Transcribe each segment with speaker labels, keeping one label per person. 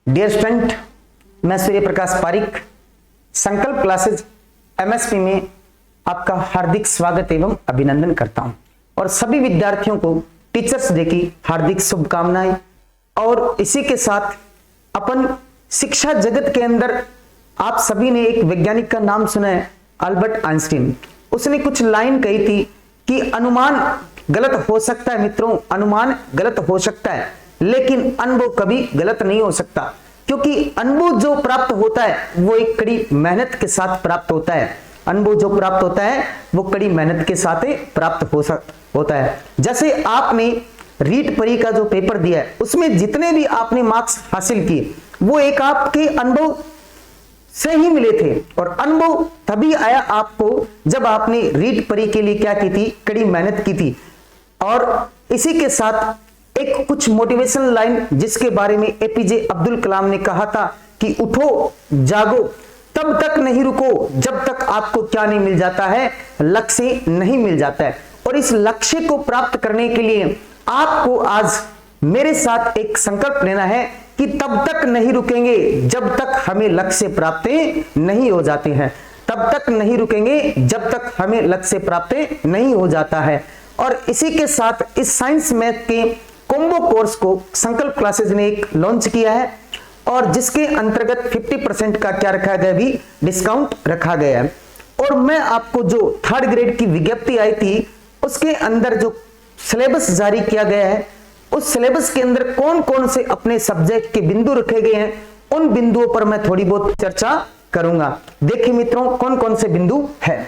Speaker 1: Dear student, मैं सूर्य प्रकाश पारिक संकल्प classes MSP में आपका हार्दिक स्वागत एवं अभिनंदन करता हूं और सभी विद्यार्थियों को टीचर्स डे की हार्दिक शुभकामनाएं। और इसी के साथ अपन शिक्षा जगत के अंदर आप सभी ने एक वैज्ञानिक का नाम सुना है, अल्बर्ट आइंस्टीन। उसने कुछ लाइन कही थी कि अनुमान गलत हो सकता है मित्रों, अनुमान गलत हो सकता है, लेकिन अनुभव कभी गलत नहीं हो सकता, क्योंकि अनुभव जो प्राप्त होता है वो एक कड़ी मेहनत के साथ प्राप्त होता है। अनुभव जो प्राप्त होता है वो कड़ी मेहनत के साथ प्राप्त होता है। जैसे आपने रीट परी का जो पेपर दिया है उसमें जितने भी आपने मार्क्स हासिल किए वो एक आपके अनुभव से ही मिले थे, और अनुभव तभी आया आपको जब आपने रीट परी के लिए क्या की थी, कड़ी मेहनत की थी। और इसी के साथ एक कुछ मोटिवेशन लाइन जिसके बारे में एपीजे अब्दुल कलाम ने कहा था कि उठो जागो तब तक नहीं रुको जब तक आपको क्या नहीं मिल जाता है, लक्ष्य नहीं मिल जाता है। और इस लक्ष्य को प्राप्त करने के लिए आपको आज मेरे साथ एक संकल्प लेना है कि तब तक नहीं रुकेंगे जब तक हमें लक्ष्य प्राप्त नहीं हो जाते हैं, तब तक नहीं रुकेंगे जब तक हमें लक्ष्य प्राप्त नहीं हो जाता है। और इसी के साथ इस साइंस मैथ के कॉम्बो कोर्स को संकल्प क्लासेज ने एक लॉन्च किया है, और जिसके अंतर्गत 50% का क्या रखा गया, भी डिस्काउंट रखा गया है। और मैं आपको जो थर्ड ग्रेड की विज्ञप्ति आई थी उसके अंदर जो सिलेबस जारी किया गया है, उस सिलेबस के अंदर कौन कौन से अपने सब्जेक्ट के बिंदु रखे गए हैं, उन बिंदुओं पर मैं थोड़ी बहुत चर्चा करूंगा। देखिए मित्रों, कौन कौन से बिंदु है।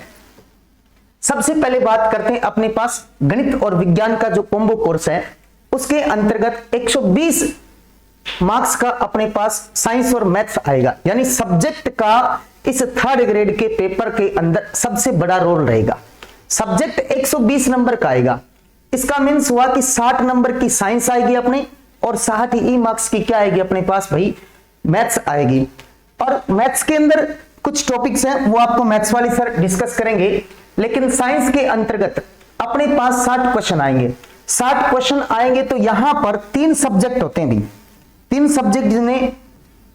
Speaker 1: सबसे पहले बात करते हैं अपने पास गणित और विज्ञान का जो कॉम्बो कोर्स है, उसके अंतर्गत 120 मार्क्स का अपने पास साइंस और मैथ्स आएगा, यानी सब्जेक्ट का इस थर्ड ग्रेड के पेपर के अंदर सबसे बड़ा रोल रहेगा। सब्जेक्ट 120 नंबर का आएगा, इसका मीन्स हुआ कि 60 नंबर की साइंस आएगी अपने, और 60 ही मार्क्स की क्या आएगी अपने पास भाई, मैथ्स आएगी। और मैथ्स के अंदर कुछ टॉपिक्स हैं वो आपको मैथ्स वाली सर डिस्कस करेंगे, लेकिन साइंस के अंतर्गत अपने पास 60 क्वेश्चन आएंगे। 60 क्वेश्चन आएंगे तो यहां पर 3 सब्जेक्ट होते हैं भी, 3 सब्जेक्ट जिन्हें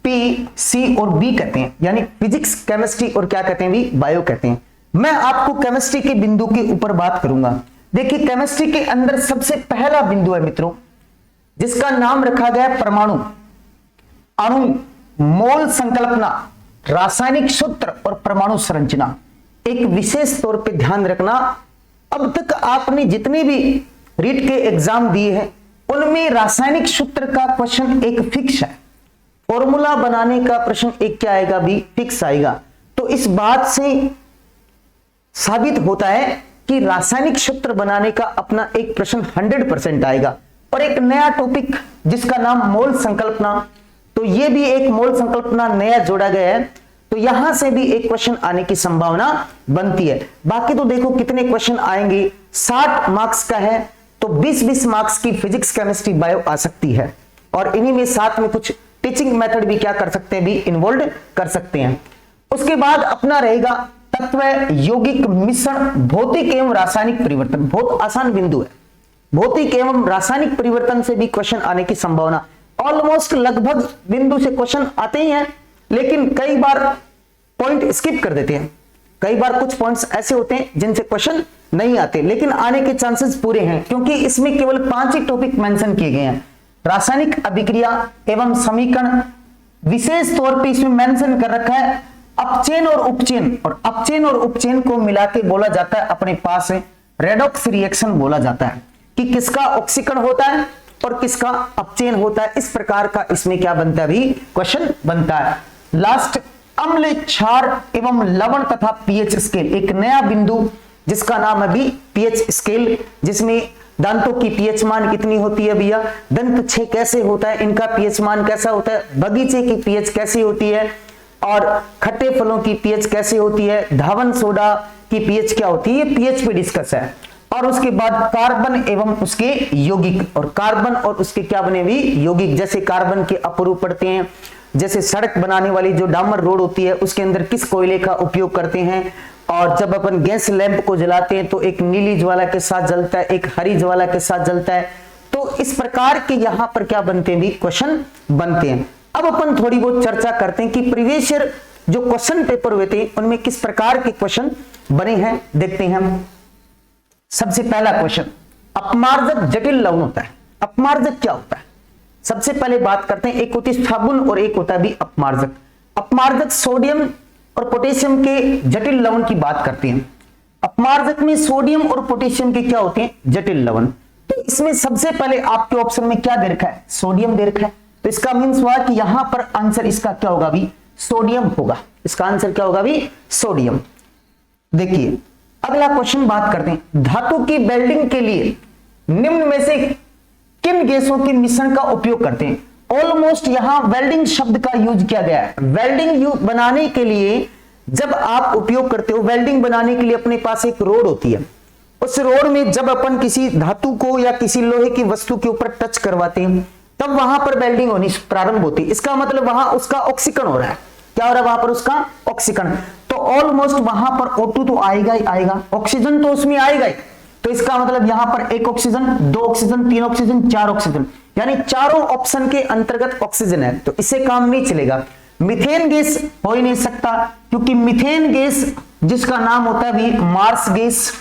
Speaker 1: पी, सी और बी कहते हैं, यानी फिजिक्स, केमिस्ट्री और क्या कहते हैं भी, बायो कहते हैं। मैं आपको केमिस्ट्री के बिंदु के ऊपर बात करूंगा। देखिए केमिस्ट्री के अंदर सबसे पहला बिंदु है मित्रों जिसका नाम रखा गया है परमाणु, अणु, मोल संकल्पना, रासायनिक सूत्र और परमाणु संरचना। एक विशेष तौर पे ध्यान रखना, अब तक आपने जितने भी रीट के एग्जाम दिए हैं उनमें रासायनिक सूत्र का क्वेश्चन एक फिक्स है, फॉर्मूला बनाने का प्रश्न एक क्या आएगा भी, फिक्स आएगा। तो इस बात से साबित होता है कि रासायनिक सूत्र बनाने का अपना एक प्रश्न 100% आएगा। और एक नया टॉपिक जिसका नाम मोल संकल्पना, तो ये भी एक मोल संकल्पना नया जोड़ा गया है, तो यहां से भी एक क्वेश्चन आने की संभावना बनती है। बाकी तो देखो कितने क्वेश्चन आएंगे, 60 मार्क्स का है तो 20-20 मार्क्स की फिजिक्स, केमिस्ट्री, बायो आ सकती है। और इन्हीं में साथ में कुछ टीचिंग मेथड भी क्या कर सकते हैं, भी इन्वॉल्व कर सकते हैं। उसके बाद अपना रहेगा तत्व, यौगिक, मिश्रण, भौतिक एवं रासायनिक परिवर्तन। बहुत आसान बिंदु है, भौतिक एवं रासायनिक परिवर्तन से भी क्वेश्चन आने की संभावना, ऑलमोस्ट लगभग बिंदु से क्वेश्चन आते ही हैं, लेकिन कई बार पॉइंट स्किप कर देते हैं। कई बार कुछ पॉइंट्स ऐसे होते हैं जिनसे क्वेश्चन नहीं आते, लेकिन आने के चांसेस पूरे हैं, क्योंकि इसमें केवल 5 ही टॉपिक मेंशन किए गए हैं। रासायनिक अभिक्रिया एवं समीकरण, विशेष तौर पे इसमें मेंशन कर रखा है अपचयन और उपचयन, और अपचयन और उपचयन को मिला के बोला जाता है अपने पास रेडॉक्स रिएक्शन बोला जाता है, कि किसका ऑक्सीकरण होता है और किसका अपचयन होता है। इस प्रकार का इसमें क्या बनता है भी, क्वेश्चन बनता है। लास्ट अम्ल, क्षार एवं लवण तथा पीएच स्केल, एक नया बिंदु जिसका नाम है भी पीएच स्केल, जिसमें दांतों की पीएच मान कितनी होती है भैया, दंत छह कैसे होता है, इनका पीएच मान कैसा होता है, बगीचे की पीएच कैसी होती है, और खट्टे फलों की पीएच कैसी होती है, धावन सोडा की पीएच क्या होती है, ये पीएच पे डिस्कस है। और उसके बाद कार्बन एवं उसके यौगिक, और कार्बन और उसके क्या बने भी, यौगिक, जैसे कार्बन के अपरूप पड़ते हैं, जैसे सड़क बनाने वाली जो डामर रोड होती है उसके अंदर किस कोयले का उपयोग करते हैं, और जब अपन गैस लैंप को जलाते हैं तो एक नीली ज्वाला के साथ जलता है, एक हरी ज्वाला के साथ जलता है। तो इस प्रकार के यहां पर क्या बनते हैं भी, क्वेश्चन बनते हैं। अब अपन थोड़ी बहुत चर्चा करते हैं कि प्रीवियस ईयर जो क्वेश्चन पेपर हुए थे उनमें किस प्रकार के क्वेश्चन बने हैं, देखते हैं हम। सबसे पहला क्वेश्चन, अपमार्जक जटिल लवण होता है। अपमार्जक क्या होता है, सबसे पहले बात करते हैं। एक होती है साबुन और एक होता है भी अपमार्जक। अपमार्जक सोडियम और पोटेशियम के जटिल लवण की बात करते हैं। अपमार्जक में सोडियम और पोटेशियम के क्या होते हैं, जटिल लवण। तो इसमें सबसे पहले आपके ऑप्शन में क्या दे रखा है, सोडियम दे रखा है। तो इसका मीन्स हुआ कि यहां पर आंसर इसका क्या होगा भी, सोडियम होगा। इसका आंसर क्या होगा भी, सोडियम। देखिए अगला क्वेश्चन बात करते हैं, धातु की वेल्डिंग के लिए निम्न में से किन गैसों के मिश्रण का उपयोग करते हैं। ऑलमोस्ट यहां वेल्डिंग शब्द का यूज किया गया है। वेल्डिंग बनाने के लिए जब आप उपयोग करते हो, वेल्डिंग बनाने के लिए अपने पास एक रोड होती है। उस रोड में जब अपन किसी धातु को या किसी लोहे की वस्तु के ऊपर टच करवाते हैं तब वहां पर वेल्डिंग होनी प्रारंभ होती है। इसका मतलब वहां उसका ऑक्सीकरण हो रहा है। क्या हो रहा है वहां पर, उसका ऑक्सीकरण। तो ऑलमोस्ट वहां पर O2 तो आएगा ही आएगा, ऑक्सीजन तो उसमें आएगा ही। तो इसका मतलब यहां पर एक ऑक्सीजन, दो ऑक्सीजन, तीन ऑक्सीजन, चार ऑक्सीजन, यानी चारों ऑप्शन के अंतर्गत ऑक्सीजन है। तो इससे काम नहीं चलेगा। मीथेन गैस हो ही नहीं सकता, क्योंकि मीथेन गैस जिसका नाम होता है भी मार्स गैस,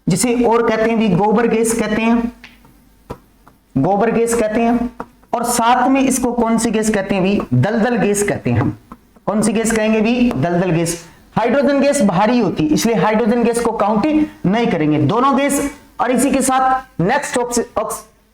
Speaker 1: जिसे और कहते हैं भी गोबर गैस कहते हैं, गोबर गैस कहते हैं। और साथ में इसको कौन सी गैस कहते हैं भी, दलदल गैस कहते हैं। हम कौन सी गैस कहेंगे भी, दलदल गैस। हाइड्रोजन गैस भारी होती है, इसलिए हाइड्रोजन गैस को काउंट नहीं करेंगे, दोनों गैस। और इसी के साथ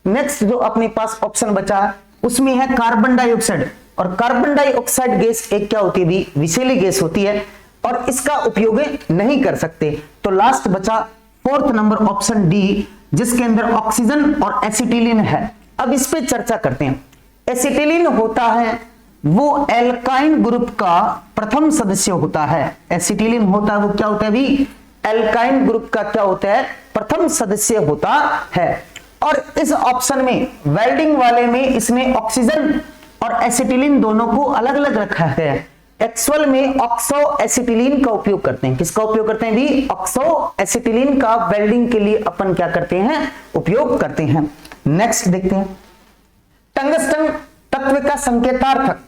Speaker 1: नेक्स्ट जो अपने पास ऑप्शन बचा है उसमें है कार्बन डाइऑक्साइड। और कार्बन डाइऑक्साइड गैस एक क्या होती है भी, विषैली गैस होती है और इसका उपयोग नहीं कर सकते। तो लास्ट बचा फोर्थ नंबर ऑप्शन डी, जिसके अंदर ऑक्सीजन और एसिटिलीन है। अब इस पे चर्चा करते हैं। एसिटिलीन होता है वो एल्काइन ग्रुप का प्रथम सदस्य होता है। एसिटिलीन होता है वो क्या होता है भी, एल्काइन ग्रुप का क्या होता है, प्रथम सदस्य होता है। और इस ऑप्शन में वेल्डिंग वाले में इसने ऑक्सीजन और एसिटिलीन दोनों को अलग अलग रखा है। एक्चुअल में ऑक्सो एसिटिलीन का उपयोग करते हैं। किसका उपयोग करते हैं भी, ऑक्सो एसिटिलीन का वेल्डिंग के लिए अपन क्या करते हैं, उपयोग करते हैं। नेक्स्ट देखते हैं, टंगस्टन तत्व का संकेतार्थक।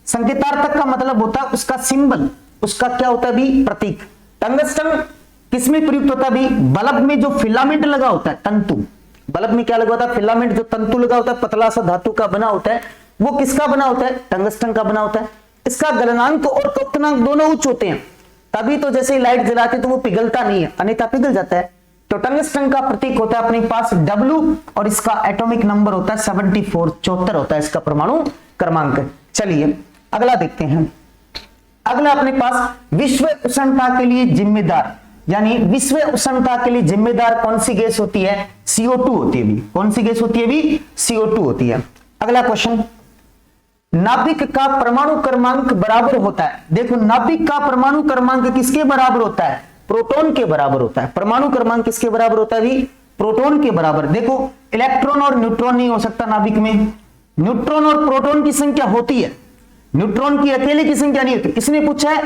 Speaker 1: संकेतार्थक का मतलब होता है उसका सिंबल, उसका क्या होता है भी, प्रतीक। टंगस्टन किसमें प्रयुक्त होता है भी, बल्ब में जो फिलामेंट लगा होता है, तंतु। बल्ब में क्या लगा होता है, फिलामेंट, जो तंतु लगा होता है, पतला सा धातु का बना होता है, वो किसका बना होता है, टंगस्टन का बना होता है। इसका गलनांक और कप्तनांक दोनों उच्च होते हैं, तभी तो जैसे लाइट जलाते तो वो पिघलता नहीं है, अन्यथा पिघल जाता है। तो टंगस्टन का प्रतीक होता है अपने पास W और इसका एटॉमिक नंबर होता है 74, 74 होता है इसका परमाणु क्रमांक। चलिए अगला देखते हैं। अगला अपने पास विश्व उष्णता के लिए जिम्मेदार, यानी विश्व उष्णता के लिए जिम्मेदार कौन सी गैस होती है, CO2 होती है भी। कौन सी गैस होती है भी, CO2 होती है। अगला क्वेश्चन, नाभिक का परमाणु क्रमांक बराबर होता है। देखो नाभिक का परमाणु क्रमांक किसके बराबर होता है, प्रोटॉन के बराबर होता है। परमाणु क्रमांक किसके बराबर होता है भी, प्रोटॉन के बराबर। देखो इलेक्ट्रॉन और न्यूट्रॉन नहीं हो सकता नाभिक में, न्यूट्रॉन और प्रोटॉन की संख्या होती है, न्यूट्रॉन की अकेले की संख्या नहीं होती। इसने पूछा है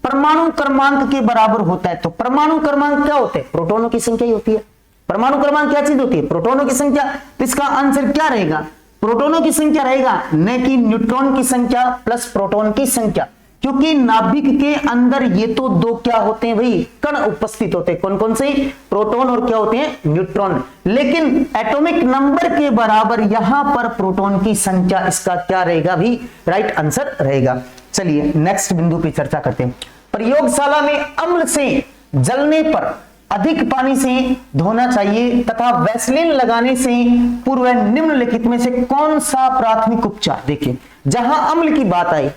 Speaker 1: परमाणु क्रमांक के बराबर होता है, तो परमाणु क्रमांक क्या होते हैं, प्रोटॉनों की संख्या ही होती है। परमाणु क्रमांक क्या चीज होती है, प्रोटॉनों की संख्या। तो इसका आंसर क्या रहेगा, प्रोटॉनों की संख्या रहेगा, न कि न्यूट्रॉन की संख्या प्लस प्रोटॉन की संख्या। क्योंकि नाभिक के अंदर ये तो दो क्या होते हैं भाई, कण उपस्थित होते हैं। कौन कौन से, प्रोटॉन और क्या होते हैं, न्यूट्रॉन। लेकिन एटॉमिक नंबर के बराबर यहां पर प्रोटॉन की संख्या, इसका क्या रहेगा भी, राइट आंसर रहेगा। चलिए नेक्स्ट बिंदु पे चर्चा करते हैं। प्रयोगशाला में अम्ल से जलने पर अधिक पानी से धोना चाहिए तथा वैसलीन लगाने से पूर्व निम्नलिखित में से कौन सा प्राथमिक उपचार। देखिए जहां अम्ल की बात आई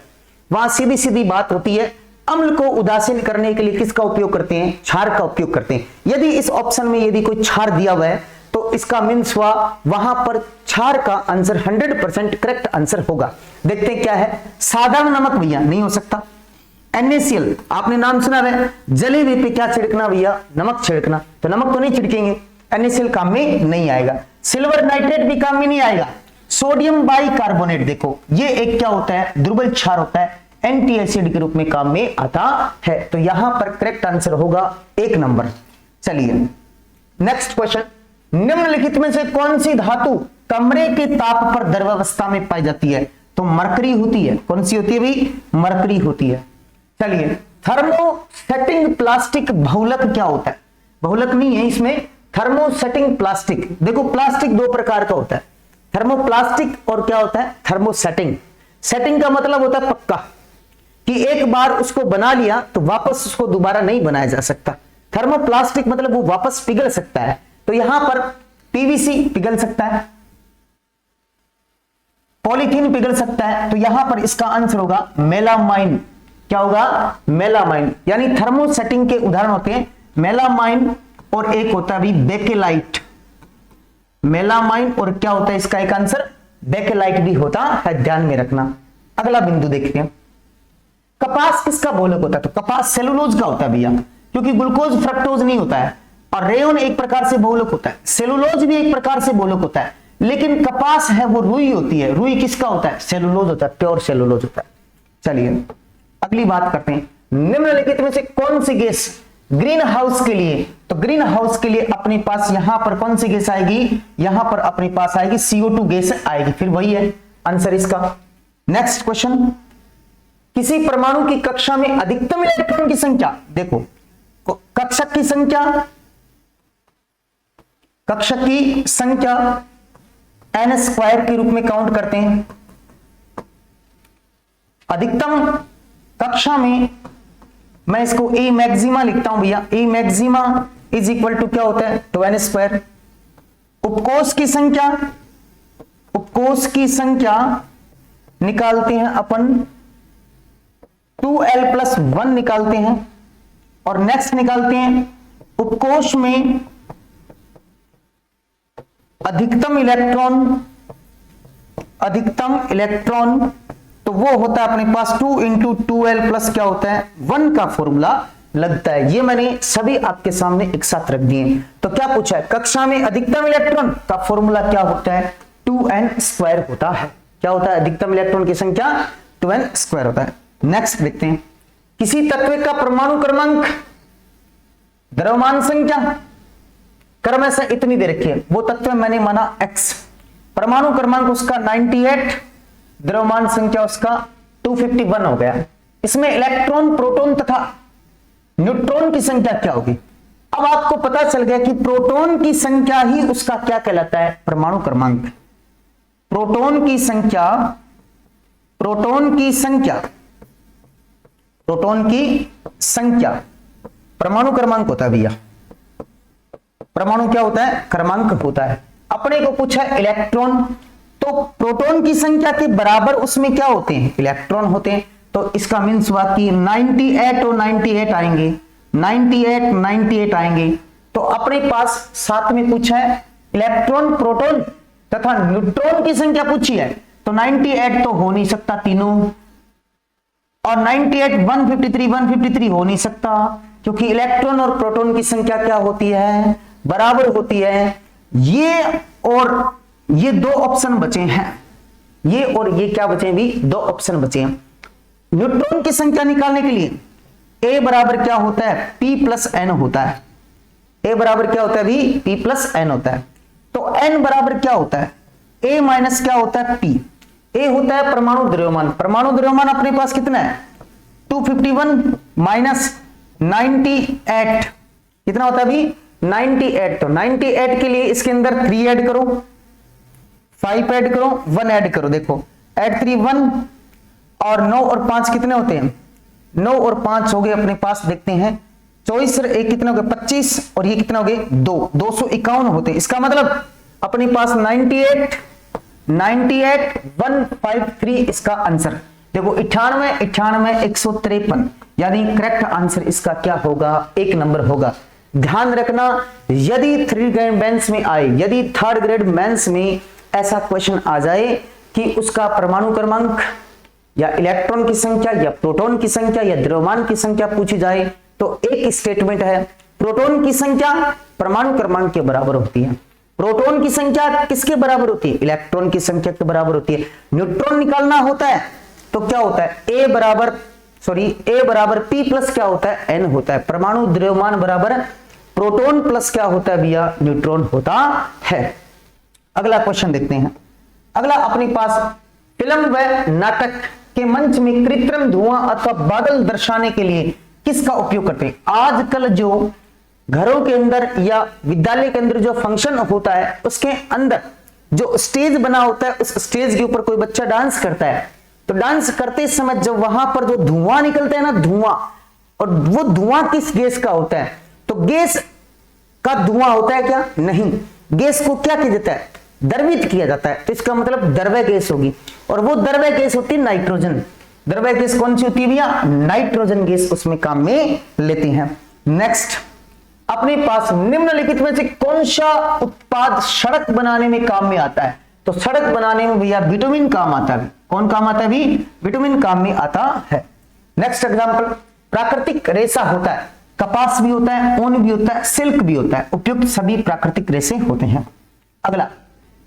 Speaker 1: वहां सीधी सीधी बात होती है, अम्ल को उदासीन करने के लिए किसका उपयोग करते हैं, क्षार का उपयोग करते हैं। यदि इस ऑप्शन में यदि कोई क्षार दिया हुआ है तो इसका मीन्स हुआ वहां पर क्षार का आंसर 100% करेक्ट आंसर होगा। देखते हैं क्या है, साधारण नमक भैया नहीं हो सकता। NaCl आपने नाम सुना है, जले हुए पे क्या छिड़कना भैया, नमक छिड़कना, तो नमक तो नहीं छिड़केंगे, NaCl काम में नहीं आएगा। सिल्वर नाइट्रेट भी काम में नहीं आएगा। सोडियम बाइकार्बोनेट, देखो ये एक क्या होता है, दुर्बल क्षार होता है, एंटी एसिड के रूप में काम में आता है। तो यहां पर करेक्ट आंसर होगा 1 नंबर। चलिए नेक्स्ट क्वेश्चन, निम्नलिखित में से कौन सी धातु कमरे के ताप पर द्रवावस्था में पाई जाती है। तो मरकरी होती है। कौन सी होती है भाई? मरकरी होती है। चलिए, थर्मोसेटिंग प्लास्टिक बहुलक क्या होता है? बहुलक नहीं है इसमें, थर्मोसेटिंग प्लास्टिक। देखो प्लास्टिक दो प्रकार का होता है, थर्मोप्लास्टिक और क्या होता है? थर्मोसेटिंग। सेटिंग का मतलब होता है पक्का, कि एक बार उसको बना लिया तो वापस उसको दोबारा नहीं बनाया जा सकता। थर्मोप्लास्टिक मतलब वो वापस पिघल सकता है। तो यहां पर पीवीसी पिघल सकता है, पॉलीथीन पिघल सकता है, तो यहां पर इसका आंसर होगा मेलामाइन। क्या होगा? मेलामाइन। यानी थर्मोसेटिंग के उदाहरण होते हैं मेलामाइन और एक होता है भी बेकेलाइट। मेलामाइन और क्या होता है इसका एक आंसर? बेकेलाइट भी होता है, ध्यान में रखना। अगला बिंदु देखते हैं, कपास किसका बहुलक होता है? तो कपास सेलुलोज का होता है भैया, क्योंकि ग्लूकोज फ्रक्टोज नहीं होता है। और रेयोन एक प्रकार से बहुलक होता है, सेलुलोज भी एक प्रकार से बहुलक होता है, लेकिन कपास है वो रुई होती है। रुई किसका होता है? सेलुलोज होता है, प्योर सेलुलोज होता है। चलिए अगली बात करते हैं, निम्नलिखित में से कौन सी गैस ग्रीन हाउस के लिए? तो ग्रीन हाउस के लिए अपने पास यहां पर कौन सी गैस आएगी? यहां पर अपने पास आएगी CO2 गैस आएगी, फिर वही है आंसर इसका। नेक्स्ट क्वेश्चन, किसी परमाणु की कक्षा में अधिकतम इलेक्ट्रॉन की संख्या, देखो कक्षक की संख्या, कक्षक की संख्या n² के रूप में काउंट करते हैं। अधिकतम कक्षा में मैं इसको ए मैक्सिमा लिखता हूं भैया, ए मैक्सिमा इज इक्वल टू क्या होता है? 2n²। उपकोष की संख्या, उपकोष की संख्या निकालते हैं अपन 2l+1 निकालते हैं। और नेक्स्ट निकालते हैं उपकोष में अधिकतम इलेक्ट्रॉन, अधिकतम इलेक्ट्रॉन तो वो होता है अपने पास 2 × 2l+ क्या होता है? 1 का फॉर्मूला लगता है। ये मैंने सभी आपके सामने एक साथ रख दिए। तो क्या पूछा है? कक्षा में अधिकतम इलेक्ट्रॉन का फॉर्मूला क्या होता है? 2n² होता है। क्या होता है? अधिकतम इलेक्ट्रॉन की संख्या 2n² होता है। नेक्स्ट देखते हैं, किसी तत्व का परमाणु क्रमांक, द्रव्यमान संख्या, क्रम ऐसा इतनी दे रखी है, वो तत्व मैंने माना x, परमाणु क्रमांक उसका 98, द्रव्यमान संख्या उसका 251 हो गया। इसमें इलेक्ट्रॉन, प्रोटॉन तथा न्यूट्रॉन की संख्या क्या होगी? अब आपको पता चल गया कि प्रोटॉन की संख्या ही उसका क्या कहलाता है? परमाणु क्रमांक। प्रोटॉन की संख्या, प्रोटॉन की संख्या, प्रोटॉन की संख्या परमाणु क्रमांक होता है भैया। परमाणु क्या होता है? क्रमांक होता है। अपने को पूछा है इलेक्ट्रॉन, तो प्रोटॉन की संख्या के बराबर उसमें क्या होते हैं? इलेक्ट्रॉन होते हैं। तो इसका मीन्स हुआ कि 98 और 98 आएंगे, 98 98 आएंगे। तो अपने पास साथ में पूछा है इलेक्ट्रॉन, प्रोटॉन तथा न्यूट्रॉन की संख्या पूछी है, तो 98 तो हो नहीं सकता तीनों, और 98 153 हो नहीं सकता, क्योंकि इलेक्ट्रॉन और प्रोटॉन की संख्या क्या होती है? बराबर होती है। ये और ये दो ऑप्शन बचे हैं, ये और ये क्या बचे भी? दो ऑप्शन बचे हैं। न्यूट्रॉन की संख्या निकालने के लिए A बराबर क्या होता है? P+n होता है। A बराबर क्या होता है भी? P+n होता है। तो n बराबर क्या होता है? A माइनस क्या होता है? P। A होता है परमाणु द्रव्यमान, परमाणु द्रव्यमान अपने पास कितना है? 251 माइनस 98 कितना होता है अभी? 98। तो 98 के लिए इसके अंदर 3 ऐड करो, 5 ऐड करो, 1 ऐड करो। देखो ऐड 3 1 और 9 और 5 कितने होते हैं? 9 और 5 हो गए अपने पास, देखते हैं 24 एक कितने हो गए? 25 और ये कितने हो गए? 2 251 होते हैं। इसका मतलब अपने पास 98 153 इसका आंसर। देखो 98 98 153 यानी करेक्ट आंसर इसका क्या होगा? 1 नंबर होगा। ध्यान रखना, यदि 3rd ग्रेड मेंस में आए, यदि 3rd ग्रेड मेंस में ऐसा क्वेश्चन आ जाए कि उसका परमाणु क्रमांक या इलेक्ट्रॉन की संख्या या प्रोटॉन की संख्या या द्रव्यमान की संख्या पूछी जाए, तो एक स्टेटमेंट है, प्रोटॉन की संख्या परमाणु क्रमांक के बराबर होती है। प्रोटॉन की संख्या किसके बराबर होती है? इलेक्ट्रॉन की संख्या के बराबर होती है। न्यूट्रॉन निकालना होता है तो क्या होता है? A बराबर P प्लस क्या होता है? N होता है। परमाणु द्रव्यमान बराबर प्रोटॉन प्लस क्या होता है भैया? न्यूट्रॉन होता है। अगला क्वेश्चन देखते हैं। अगला अपने पास फिल्म व नाटक के मंच में कृत्रिम धुआं अथवा बादल दर्शाने के लिए किसका उपयोग करते हैं? आजकल जो घरों के अंदर या विद्यालय के अंदर जो फंक्शन होता है उसके अंदर जो स्टेज बना होता है, उस स्टेज के ऊपर कोई बच्चा डांस करता है, तो डांस करते समय जब वहां पर जो धुआं निकलता है ना, धुआं, और वो धुआं किस गैस का होता है? तो गैस का धुआं होता है क्या? नहीं, गैस को क्या किया जाता है? द्रवित किया जाता है, तो इसका मतलब द्रव्य गैस होगी, और वो द्रव्य गैस होती है नाइट्रोजन। द्रव्य गैस कौन सी होती है भैया? नाइट्रोजन गैस उसमें काम में लेते हैं। नेक्स्ट, अपने पास निम्नलिखित में से कौन सा उत्पाद सड़क बनाने में काम में आता है? तो सड़क बनाने में भैया विटामिन काम आता है। कौन काम आता है भी? विटामिन काम में आता है। नेक्स्ट एग्जांपल, प्राकृतिक रेशा होता है, कपास भी होता है, ऊन भी होता है, सिल्क भी होता है, उपयुक्त सभी प्राकृतिक रेशे होते हैं। अगला,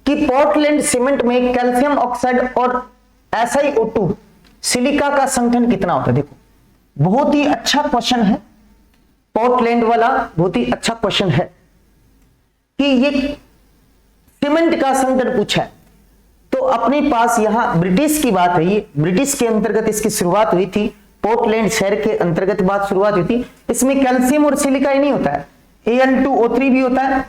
Speaker 1: कि पोर्टलैंड सीमेंट में कैल्शियम ऑक्साइड और SiO2 सिलिका का संघटन कितना होता है? देखो, बहुत ही अच्छा क्वेश्चन है, पोर्टलैंड वाला बहुत ही अच्छा क्वेश्चन है कि ये सीमेंट का संघटन पूछा है। तो अपने पास यहां ब्रिटिश की बात है, ये ब्रिटिश के अंतर्गत इसकी शुरुआत हुई थी, पोर्टलैंड शहर के अंतर्गत बात शुरुआत हुई थी। इसमें कैल्शियम और सिलिका ही नहीं होता है, Al2O3 भी होता है,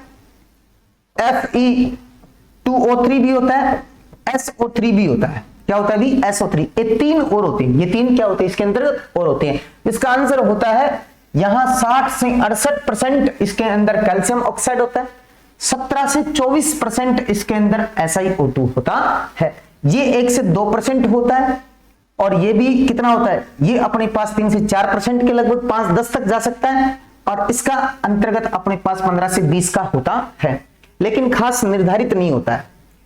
Speaker 1: Fe2O3 भी होता है, SO3 भी होता है। क्या होता है भी? SO3। ये तीन और होते हैं, ये तीन क्या होते हैं इसके अंतर्गत और होते हैं। इसका आंसर होता है यहां 60 से 68% इसके अंदर कैल्शियम ऑक्साइड होता है, 17 से 24% इसके अंदर SiO2 होता है। ये 1 से 2% होता है, और ये भी कितना होता है? ये अपने पास 3 से 4% के लगभग 5-10 तक जा सकता है, और इसका अंतर्गत अपने पास 15 से 20 का होता है, लेकिन खास निर्धारित नहीं होता है।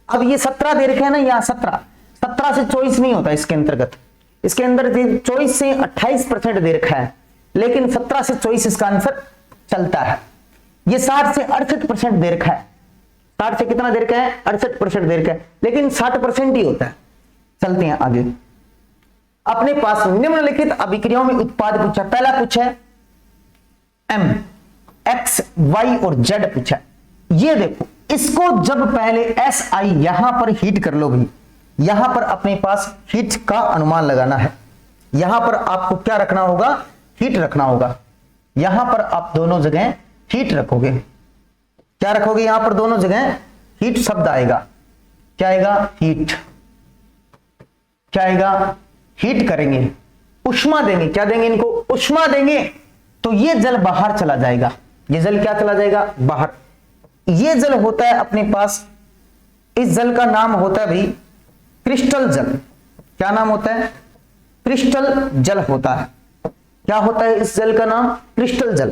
Speaker 1: अब ये 17 दे रखे है ना, यहाँ 17 से 24 नहीं होता इसके अंतर्गत, इसके अंदर 24 से 28% दे रखा है, लेकिन 17 से 24 इसका आंसर चलता है। ये 60 से 68% दे रखा है, 60 से कितना दे रखा है? 68% दे रखा है, लेकिन 60% ही होता है। चलते हैं आगे। अपने पास निम्नलिखित अभिक्रियाओं में उत्पाद पूछा, पहला पूछा है M, X, Y और Z पूछा है। ये देखो, इसको जब पहले SI यहां पर हीट कर लो भाई, यहां पर अपने पास हीट का अनुमान लगाना है, यहां पर आपको क्या रखना होगा? हीट रखना होगा। यहां पर आप दोनों जगह हीट रखोगे, क्या रखोगे? यहां पर दोनों जगह हीट शब्द आएगा। क्या आएगा? हीट। क्या आएगा? हीट करेंगे, उष्मा देंगे। क्या देंगे इनको? उष्मा देंगे, तो ये जल बाहर चला जाएगा। ये जल क्या चला जाएगा? बाहर। ये जल होता है अपने पास, इस जल का नाम होता है भाई क्रिस्टल जल। क्या नाम होता है? क्रिस्टल जल होता है। क्या होता है इस जल का नाम? क्रिस्टल जल।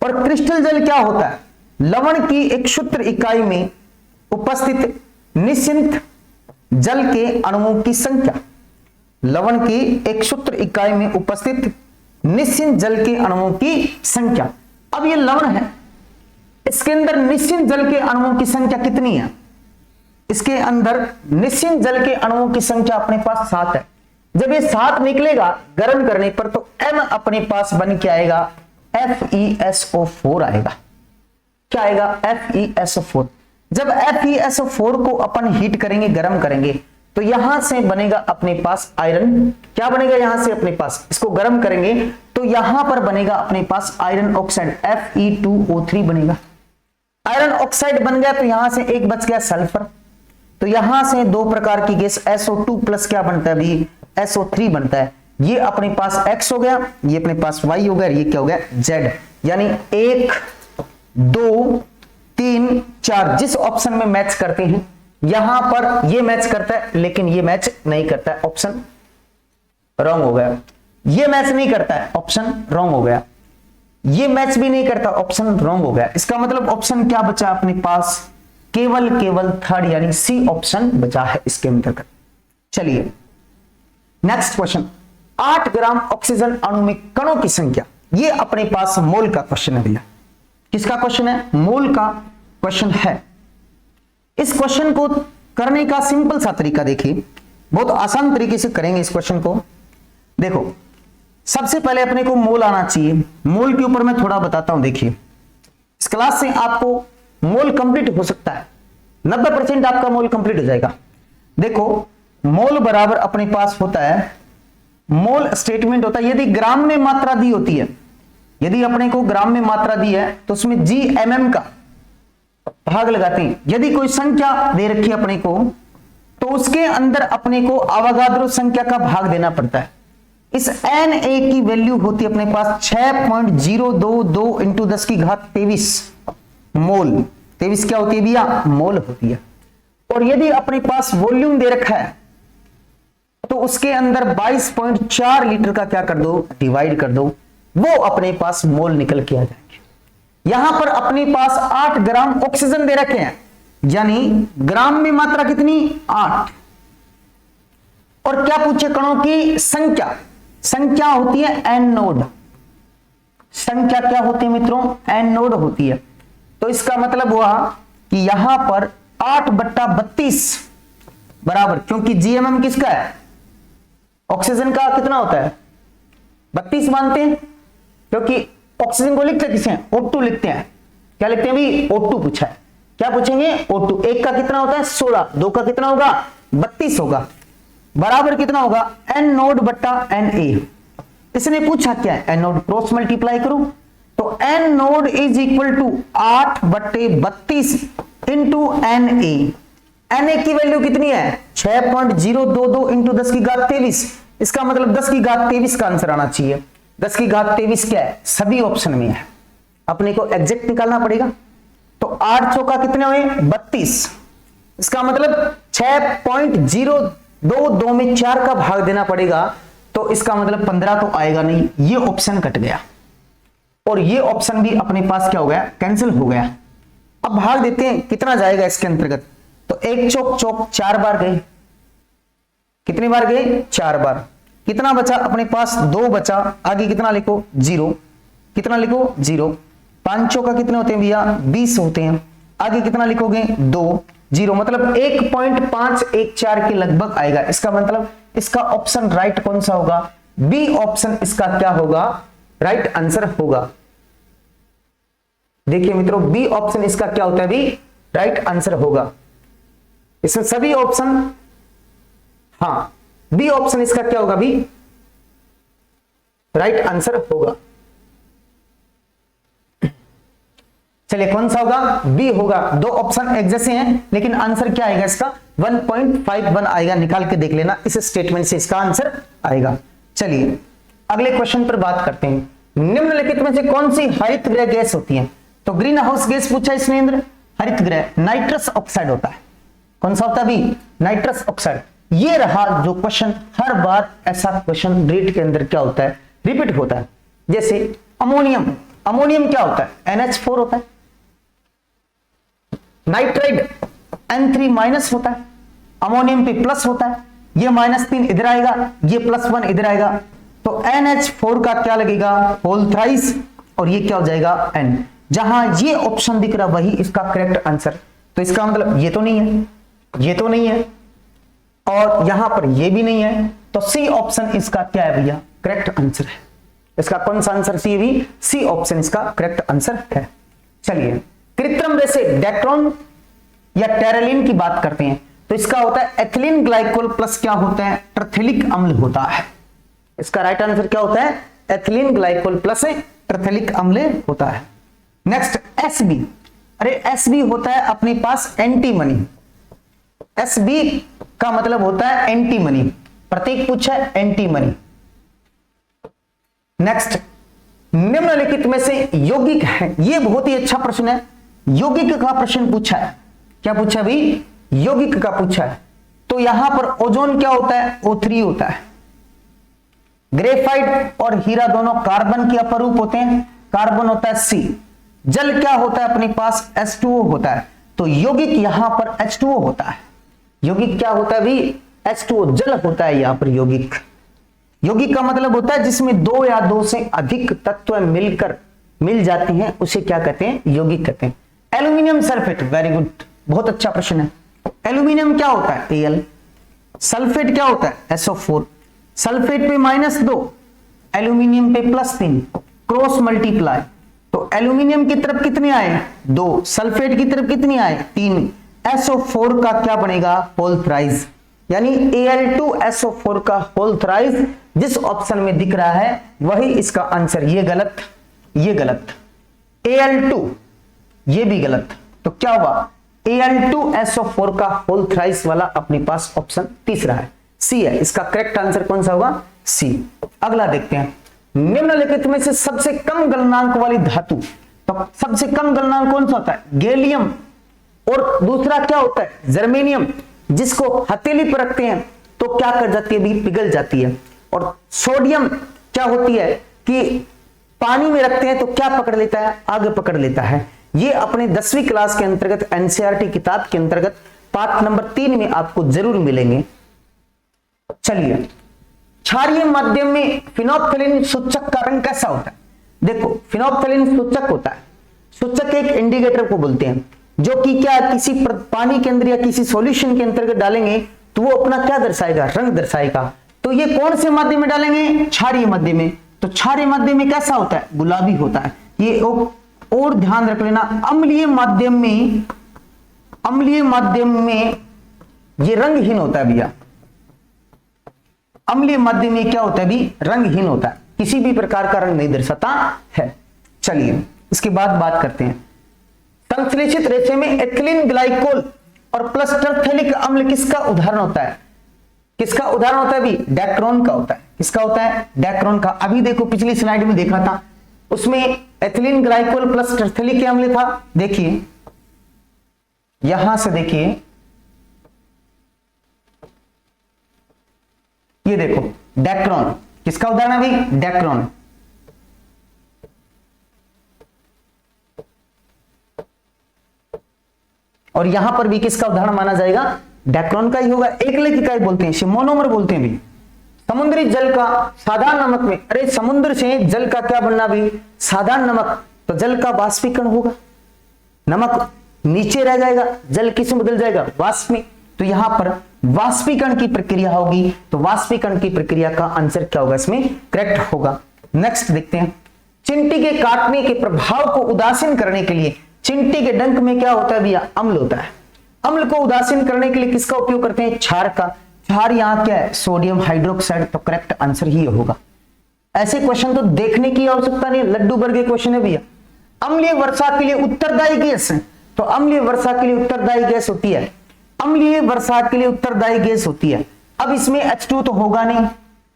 Speaker 1: और क्रिस्टल जल क्या होता है? लवण की एक सूत्र इकाई में उपस्थित निश्चित जल के अणुओं की संख्या, लवण की एक सूत्र इकाई में उपस्थित निश्चित जल के अणुओं की संख्या। अब ये लवण है, इसके अंदर निश्चित जल के अणुओं की संख्या कितनी है? इसके अंदर निश्चित जल के अणुओं की संख्या अपने पास 7 है। जब ये 7 निकलेगा गर्म करने पर, तो M अपने पास बन के आएगा FeSO4 आएगा। क्या आएगा? FeSO4। जब FeSO4 को अपन हीट करेंगे, गर्म करेंगे, तो यहां से बनेगा अपने पास आयरन। क्या बनेगा यहां से अपने पास? इसको गर्म करेंगे तो यहां पर बनेगा अपने पास आयरन ऑक्साइड, Fe2O3 बनेगा। आयरन ऑक्साइड बन गया, तो यहां से एक बच गया सल्फर, तो यहां से 2 प्रकार की गैस SO2 प्लस क्या बनता है भी? SO3 बनता है। ये अपने पास X हो गया, ये अपने पास Y हो गया, ये क्या हो गया? Z। यानी 1, 2, 3, 4 जिस ऑप्शन में मैच करते हैं, यहां पर ये मैच करता है, लेकिन ये मैच नहीं करता है, ऑप्शन रॉन्ग हो गया। ये मैच नहीं करता है, ऑप्शन रॉन्ग हो गया। ये मैच भी नहीं करता, ऑप्शन रॉन्ग हो गया। इसका मतलब ऑप्शन क्या बचा अपने पास? केवल थर्ड यानी सी ऑप्शन बचा है इसके अंतर्गत। चलिए नेक्स्ट क्वेश्चन, 8 ग्राम ऑक्सीजन अणु में कणों की संख्या। ये अपने पास मोल का क्वेश्चन है भैया। किसका क्वेश्चन है? मोल का क्वेश्चन है। इस क्वेश्चन को करने का सिंपल सा तरीका देखिए, बहुत आसान तरीके से करेंगे इस क्वेश्चन को। देखो, सबसे पहले अपने को मोल आना चाहिए। मोल के ऊपर मैं थोड़ा बताता हूं। देखिए, इस क्लास से आपको मोल कंप्लीट हो सकता है, 90% आपका मोल कंप्लीट हो जाएगा। देखो, मोल बराबर अपने पास होता है, मोल स्टेटमेंट होता है यदि ग्राम में मात्रा दी होती है, यदि अपने को ग्राम में मात्रा दी है तो उसमें GMM का भाग लगाते हैं। यदि कोई संख्या दे रखी है अपने को तो उसके अंदर अपने को अवोगाद्रो संख्या का भाग देना पड़ता है। इस Na की वैल्यू होती है अपने पास 6.022 इंटू 10 की घात 23 मोल। 23 क्या होती है भैया? मोल होती है। और यदि अपने पास वॉल्यूम दे रखा है तो उसके अंदर 22.4 लीटर का क्या कर दो? डिवाइड कर दो, वो अपने पास मोल निकल के आ जाएंगे। यहां पर अपने पास 8 ग्राम ऑक्सीजन दे रखे हैं, यानी ग्राम में मात्रा कितनी? 8। और क्या पूछे? कणों की संख्या। संख्या होती है एन नोड। संख्या क्या होती है मित्रों? एन नोड होती है। तो इसका मतलब हुआ कि यहां पर 8/32 बराबर, क्योंकि GMM किसका है? ऑक्सीजन का कितना होता है? 32 मानते हैं, क्योंकि ऑक्सीजन को लिखते किसे हैं? O2 लिखते हैं। क्या लिखते हैं भी? O2 पूछा है। क्या पूछेंगे? O2। एक का कितना होता है? 16। दो का कितना होगा? 32 होगा। बराबर कितना होगा? एन नोड बट्टा Na। इसने पूछा क्या है? एन नोड, क्रॉस मल्टीप्लाई करो तो n nought is equal to 8/32 into Na की वैल्यू कितनी है? 6.022 इंटू 10 की घात 23। इसका मतलब 10 की घात 23 का आंसर आना चाहिए। 10 की घात 23 क्या है? सभी ऑप्शन में है, अपने को एग्जैक्ट निकालना पड़ेगा। तो 8 चौका कितने हुए? 32। इसका मतलब 6.022 में 4 का भाग देना पड़ेगा, तो इसका मतलब 15 तो आएगा नहीं, ये ऑप्शन कट गया और ये ऑप्शन भी अपने पास क्या हो गया? कैंसिल हो गया। अब भाग देते हैं, कितना जाएगा इसके अंतर्गत? तो 1 चौक चौक 4 बार गए। कितनी बार गए? 4 बार। कितना बचा अपने पास? 2 बचा। आगे कितना लिखो? 0। कितना लिखो? 0। 5 चौका कितने होते हैं भैया? 20 होते हैं। आगे कितना लिखोगे? 2। 0 मतलब 1.514 के लगभग आएगा। इसका मतलब इसका ऑप्शन राइट कौन सा होगा? बी ऑप्शन इसका क्या होगा? राइट आंसर होगा। देखिए मित्रों, बी ऑप्शन इसका क्या होता है? भी राइट आंसर होगा। इसमें सभी ऑप्शन, हाँ, बी ऑप्शन इसका क्या होगा? भी राइट आंसर होगा। चलिए कौन सा होगा? बी होगा। दो ऑप्शन एक जैसे हैं, लेकिन आंसर क्या आएगा इसका? 1.51 आएगा। निकाल के देख लेना, इस स्टेटमेंट से इसका आंसर आएगा। चलिए अगले क्वेश्चन पर बात करते हैं। निम्नलिखित में से कौन सी हरित गृह गैस होती है? तो ग्रीन हाउस गैस पूछा इसने इंद्र। हरित गृह नाइट्रस ऑक्साइड होता है। कौन सा होता है भी? Nitrous oxide. ये रहा जो क्वेश्चन, हर बार ऐसा क्वेश्चन रीट के अंदर क्या होता है? रिपीट होता है। जैसे अमोनियम, अमोनियम क्या होता है? NH4 होता है। नाइट्राइड N3 माइनस होता है, अमोनियम पे प्लस होता है। ये -3 इधर आएगा, ये +1 इधर आएगा, तो NH4 का क्या लगेगा? होल थ्राइस, और ये क्या हो जाएगा? N। जहां ये ऑप्शन दिख रहा वही इसका करेक्ट आंसर। तो इसका मतलब ये तो नहीं है, ये तो नहीं है, और यहां पर ये भी नहीं है, तो सी ऑप्शन इसका क्या है भैया? करेक्ट आंसर है। इसका कौन सा आंसर? सी भी, सी ऑप्शन इसका करेक्ट आंसर है। चलिए कृत्रिम रेसे डेक्ट्रॉन या टेरेलिन की बात करते हैं, तो इसका होता है एथिलीन ग्लाइकोल प्लस क्या होता है? टर्थिलिक अम्ल होता है। इसका राइट आंसर क्या होता है? एथिलीन ग्लाइकोल प्लस टर्थिलिक अम्ल होता है। Next SB. अरे एसबी होता है अपने पास एंटीमनी। एसबी का मतलब होता है एंटीमनी, प्रतीक पूछा है एंटीमनी। नेक्स्ट, निम्नलिखित में से यौगिक है, ये बहुत ही अच्छा प्रश्न है। यौगिक का प्रश्न पूछा है। क्या पूछा भी? यौगिक का पूछा है। तो यहां पर ओजोन क्या होता है? O3 होता है। ग्रेफाइट और हीरा दोनों कार्बन के अपरूप होते हैं, कार्बन होता है C। जल क्या होता है अपने पास? H2O होता है। तो यौगिक यहां पर H2O होता है। यौगिक क्या होता है भी? H2O, जल होता है यहां पर यौगिक। यौगिक का मतलब होता है जिसमें 2 या 2 से अधिक तत्व मिलकर मिल जाते हैं, उसे क्या कहते हैं? यौगिक कहते हैं। एल्यूमिनियम सल्फेट, वेरी गुड, बहुत अच्छा प्रश्न है। एल्यूमिनियम क्या होता है? Al। सल्फेट क्या होता है? SO4। सल्फेट पे -2, एल्यूमिनियम पे +3, क्रॉस मल्टीप्लाई, तो एल्यूमिनियम की तरफ कितने आए? 2, सल्फेट की तरफ कितनी आए? 3। SO4 का क्या बनेगा? Whole thrice. यानी Al2SO4 का होल थ्राइस जिस ऑप्शन में दिख रहा है वही इसका आंसर। ये गलत, ये गलत, Al2 ये भी गलत। तो क्या हुआ, Al2SO4 का होल थ्राइस वाला अपने पास ऑप्शन तीसरा है, सी है। इसका करेक्ट आंसर कौन सा होगा, सी। अगला देखते हैं, निम्नलिखित में से सबसे कम गलनांक वाली धातु। तो सबसे कम गलनांक कौन सा होता है, गैलियम, और दूसरा क्या होता है, जर्मेनियम, जिसको हथेली पर रखते हैं तो क्या कर जाती है, भी पिघल जाती है। और सोडियम क्या होती है कि पानी में रखते हैं तो क्या पकड़ लेता है, आगे पकड़ लेता है। ये अपने 10वीं क्लास के अंतर्गत एनसीईआरटी किताब के अंतर्गत पाठ नंबर 3 में आपको जरूर मिलेंगे। चलिए, क्षारीय माध्यम में फिनोल्फ्थेलिन सूचक का रंग कैसा होता है। देखो, फिनोल्फ्थेलिन सूचक होता है, सूचक एक इंडिकेटर को बोलते हैं, जो कि क्या किसी पानी के अंदर या किसी सॉल्यूशन के अंतर्गत डालेंगे तो वो अपना क्या दर्शाएगा, रंग दर्शाएगा। तो ये कौन से माध्यम में डालेंगे, क्षारीय माध्यम में। तो क्षारीय माध्यम में कैसा होता है, गुलाबी होता है। ये और ध्यान रख लेना, अम्लीय माध्यम में, अम्लीय माध्यम में ये रंगहीन होता है भैया। अम्लीय माध्यम में क्या होता है भी, रंगहीन होता है, किसी भी प्रकार का रंग नहीं दर्शाता है। चलिए इसके बाद बात करते हैं, संश्लेषित रेशे में एथिलीन ग्लाइकोल और प्लस टरफेलिक अम्ल किसका उदाहरण होता है, किसका उदाहरण होता है भी, डैक्रोन का होता है। किसका होता है, डैक्रोन का। अभी देखो पिछली स्लाइड में देखा था, उसमें एथिलीन ग्लाइकोल प्लस टरफेलिक अम्ल था। देखिए यहां से देखिए, ये देखो डैक्रोन, किसका उदाहरण है भी, डैक्रोन। और यहां पर भी किसका उदाहरण माना जाएगा, डैक्रोन का ही होगा। एक लेखी का ही बोलते हैं, मोनोमर बोलते हैं भी। समुद्री जल का साधारण नमक में, अरे समुद्र से जल का क्या बनना भी, साधारण नमक, तो जल का वाष्पीकरण होगा, नमक नीचे रह जाएगा, जल किस में बदल जाएगा, वाष्प में। तो यहां पर वाष्पीकरण की प्रक्रिया होगी, तो वाष्पीकरण की प्रक्रिया का आंसर क्या होगा, इसमें करेक्ट होगा। नेक्स्ट देखते हैं, चिंटी के काटने के प्रभाव को उदासीन करने के लिए चिंटी के डंक में क्या होता है भैया, अम्ल होता है। अम्ल को उदासीन करने के लिए किसका उपयोग करते हैं, क्षार का। क्षार यहां क्या है, सोडियम हाइड्रोक्साइड। तो करेक्ट आंसर ही होगा। ऐसे क्वेश्चन तो देखने की आवश्यकता नहीं, लड्डू भर के क्वेश्चन है भैया। अम्लीय वर्षा के लिए उत्तरदायी गैस, तो अम्लीय वर्षा के लिए उत्तरदायी गैस होती है, अम्लीय वर्षा के लिए उत्तरदायी गैस होती है। अब इसमें H2 तो होगा नहीं,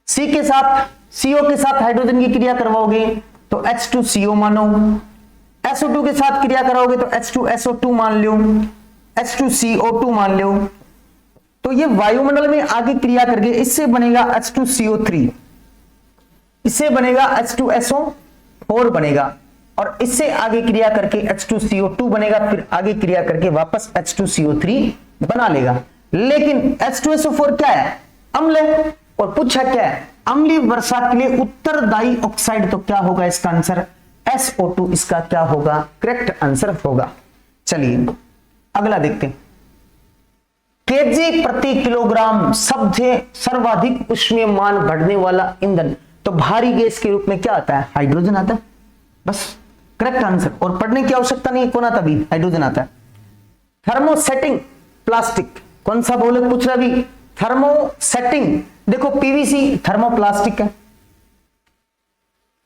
Speaker 1: C के साथ, CO के साथ हाइड्रोजन की क्रिया करवाओगे तो H2CO मानो, SO2 के साथ क्रिया कराओगे तो H2SO2 मान लो, H2CO2 मान लो। तो ये वायुमंडल में आगे क्रिया करके इससे बनेगा H2CO3, इससे बनेगा H2SO4 बनेगा, और इससे आगे क्रिया करके H2CO2 बनेगा, फिर आगे क्रिया करके वापस H2CO3 बना लेगा। लेकिन H2SO4 क्या है, अम्ल है, और पूछा क्या है, अम्लीय वर्षा के लिए उत्तरदायी ऑक्साइड। तो क्या होगा इसका आंसर, SO2 इसका क्या होगा, करेक्ट आंसर होगा। चलिए अगला देखते हैं, केजी प्रति किलोग्राम सबसे सर्वाधिक उष्मीय मान बढ़ने वाला ईंधन। तो भारी गैस के रूप में क्या आता है, हाइड्रोजन आता है, बस करेक्ट आंसर। और पढ़ने की आवश्यकता नहीं, कौन आता भी, हाइड्रोजन आता है। थर्मोसेटिंग प्लास्टिक, कौन सा बोले पूछ रहा भी, थर्मोसेटिंग। देखो पीवीसी थर्मोप्लास्टिक है,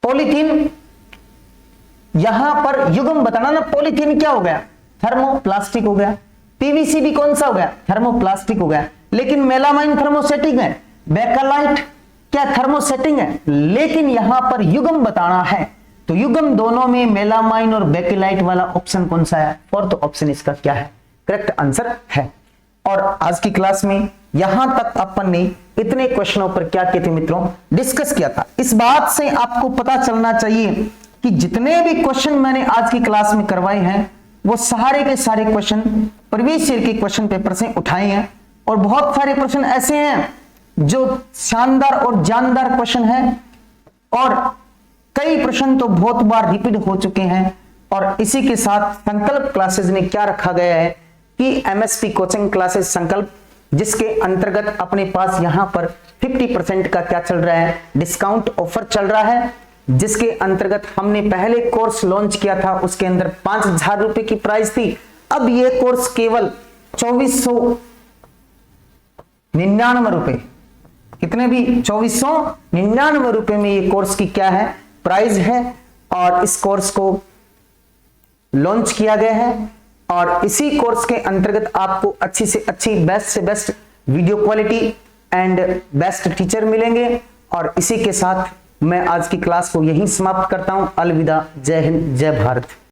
Speaker 1: पॉलीथीन, यहां पर युग्म बताना ना, पॉलीथीन क्या हो गया, थर्मोप्लास्टिक हो गया। पीवीसी भी कौन सा हो गया, थर्मोप्लास्टिक हो गया। लेकिन मेलामाइन थर्मोसेटिंग है, बेकेलाइट क्या थर्मोसेटिंग है, लेकिन यहां पर युग्म बताना है। तो युग्म दोनों में मेलामाइन और बेकेलाइट वाला ऑप्शन कौन सा है, फोर्थ ऑप्शन इसका क्या है, करेक्ट आंसर है। और आज की क्लास में यहां तक अपन ने इतने क्वेश्चनों पर क्या किए थे मित्रों, डिस्कस किया था। इस बात से आपको पता चलना चाहिए कि जितने भी क्वेश्चन मैंने आज की क्लास में करवाए हैं वो सारे के सारे क्वेश्चन प्रीवियस ईयर के क्वेश्चन पेपर से उठाए हैं। और बहुत सारे प्रश्न ऐसे हैं जो शानदार और जानदार क्वेश्चन है, और कई प्रश्न तो बहुत बार रिपीट हो चुके हैं। और इसी के साथ संकल्प क्लासेस ने क्या रखा गया है कि एमएसपी कोचिंग क्लासेस संकल्प, जिसके अंतर्गत अपने पास यहां पर 50% का क्या चल रहा है, डिस्काउंट ऑफर चल रहा है, जिसके अंतर्गत हमने पहले कोर्स लॉन्च किया था, उसके अंदर 5,000 रुपए की प्राइस थी। अब ये कोर्स केवल 2400 99 रुपए, कितने भी 2499 रुपए में ये कोर्स की क्या है, प्राइस है। और इस कोर्स को लॉन्च किया गया है और इसी कोर्स के अंतर्गत आपको अच्छी से अच्छी, बेस्ट से best video quality and best teacher मिलेंगे। और इसी के साथ मैं आज की क्लास को यहीं समाप्त करता हूं। अलविदा, जय हिंद, जय भारत।